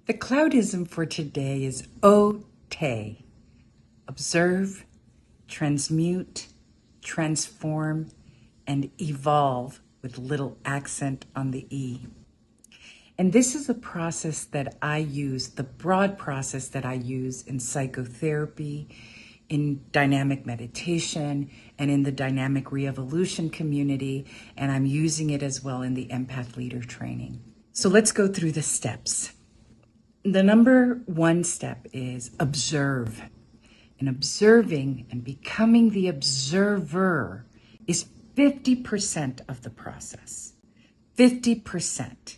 The Cloudism for today is OTE. Observe, transmute, transform, and evolve with little accent on the E. And this is a process that I use, the broad process that I use in psychotherapy, in dynamic meditation, and in the dynamic re-evolution community. And I'm using it as well in the empath leader training. So let's go through the steps. The number one step is observe. And observing and becoming the observer is 50% of the process. 50%.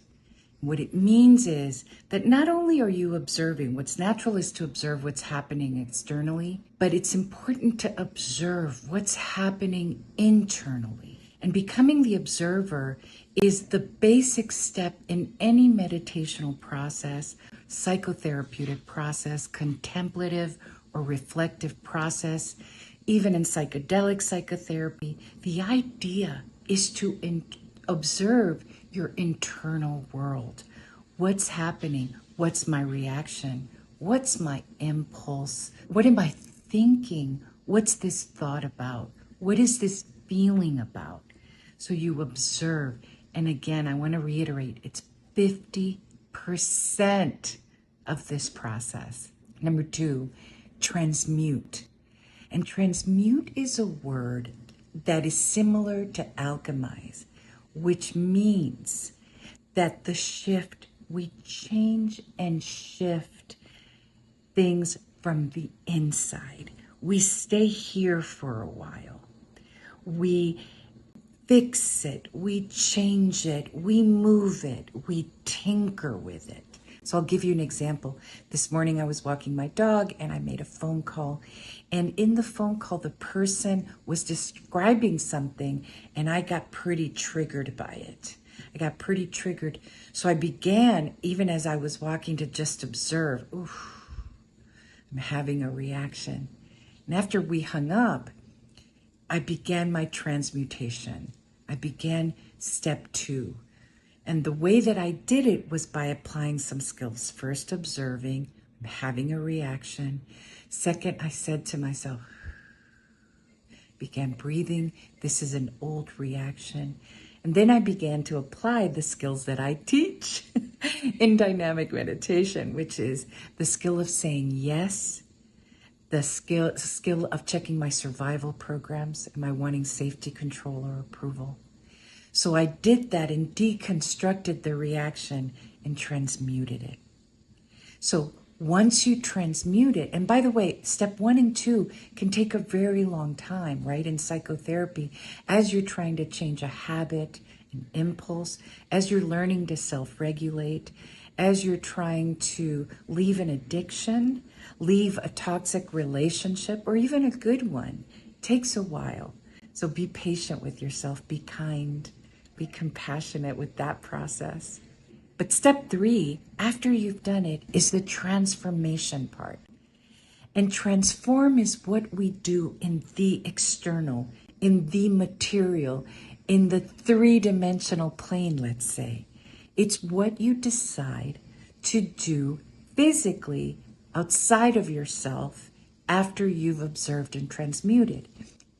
What it means is that not only are you observing, what's natural is to observe what's happening externally, but it's important to observe what's happening internally. And becoming the observer is the basic step in any meditational process, psychotherapeutic process, contemplative or reflective process, even in psychedelic psychotherapy. The idea is to observe your internal world. What's happening? What's my reaction? What's my impulse? What am I thinking? What's this thought about? What is this feeling about? So you observe. And again, I want to reiterate, it's 50% of this process. Number two, transmute. And transmute is a word that is similar to alchemize, which means that the shift, we change and shift things from the inside. We stay here for a while. We fix it, we change it, we move it, we tinker with it. So I'll give you an example. This morning I was walking my dog and I made a phone call. And in the phone call, the person was describing something and I got pretty triggered by it. I got pretty triggered. So I began, even as I was walking, to just observe. Oof, I'm having a reaction. And after we hung up, I began my transmutation. I began step 2. And the way that I did it was by applying some skills. First, observing, I'm having a reaction. Second, I said to myself, began breathing. This is an old reaction. And then I began to apply the skills that I teach in dynamic meditation, which is the skill of saying yes, the skill of checking my survival programs. Am I wanting safety, control, or approval? So I did that and deconstructed the reaction and transmuted it. So once you transmute it, and by the way, step 1 and 2 can take a very long time, right? In psychotherapy, as you're trying to change a habit, an impulse, as you're learning to self-regulate, as you're trying to leave an addiction, leave a toxic relationship, or even a good one, it takes a while. So be patient with yourself, be kind, be compassionate with that process. But step 3, after you've done it, is the transformation part. And transform is what we do in the external, in the material, in the 3-dimensional plane, let's say. It's what you decide to do physically outside of yourself after you've observed and transmuted.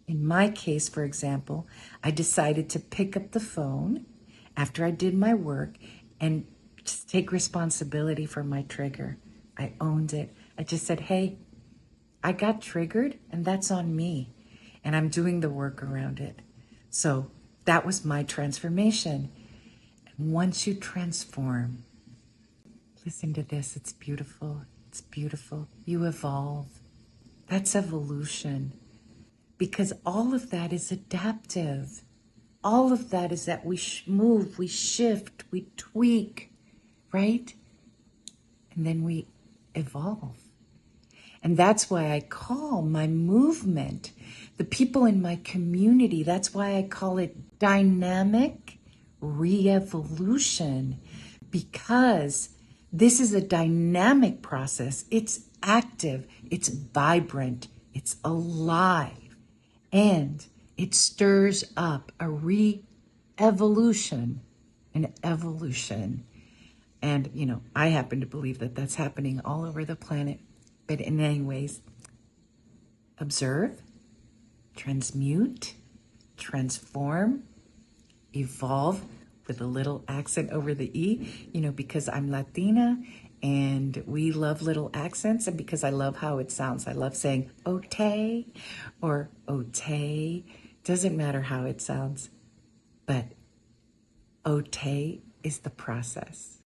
In my case, for example, I decided to pick up the phone after I did my work and just take responsibility for my trigger. I owned it. I just said, hey, I got triggered and that's on me. And I'm doing the work around it. So that was my transformation. And once you transform, listen to this, it's beautiful. It's beautiful. You evolve. That's evolution. Because all of that is adaptive. All of that is that we move, we shift, we tweak, right? And then we evolve. And that's why I call my movement, the people in my community, that's why I call it dynamic re-evolution, because this is a dynamic process. It's active, it's vibrant, it's alive. And it stirs up a re-evolution, an evolution. And, I happen to believe that that's happening all over the planet. But in any ways, observe, transmute, transform, evolve with a little accent over the E, because I'm Latina and we love little accents, and because I love how it sounds. I love saying ote or ote. Doesn't matter how it sounds, but ote is the process.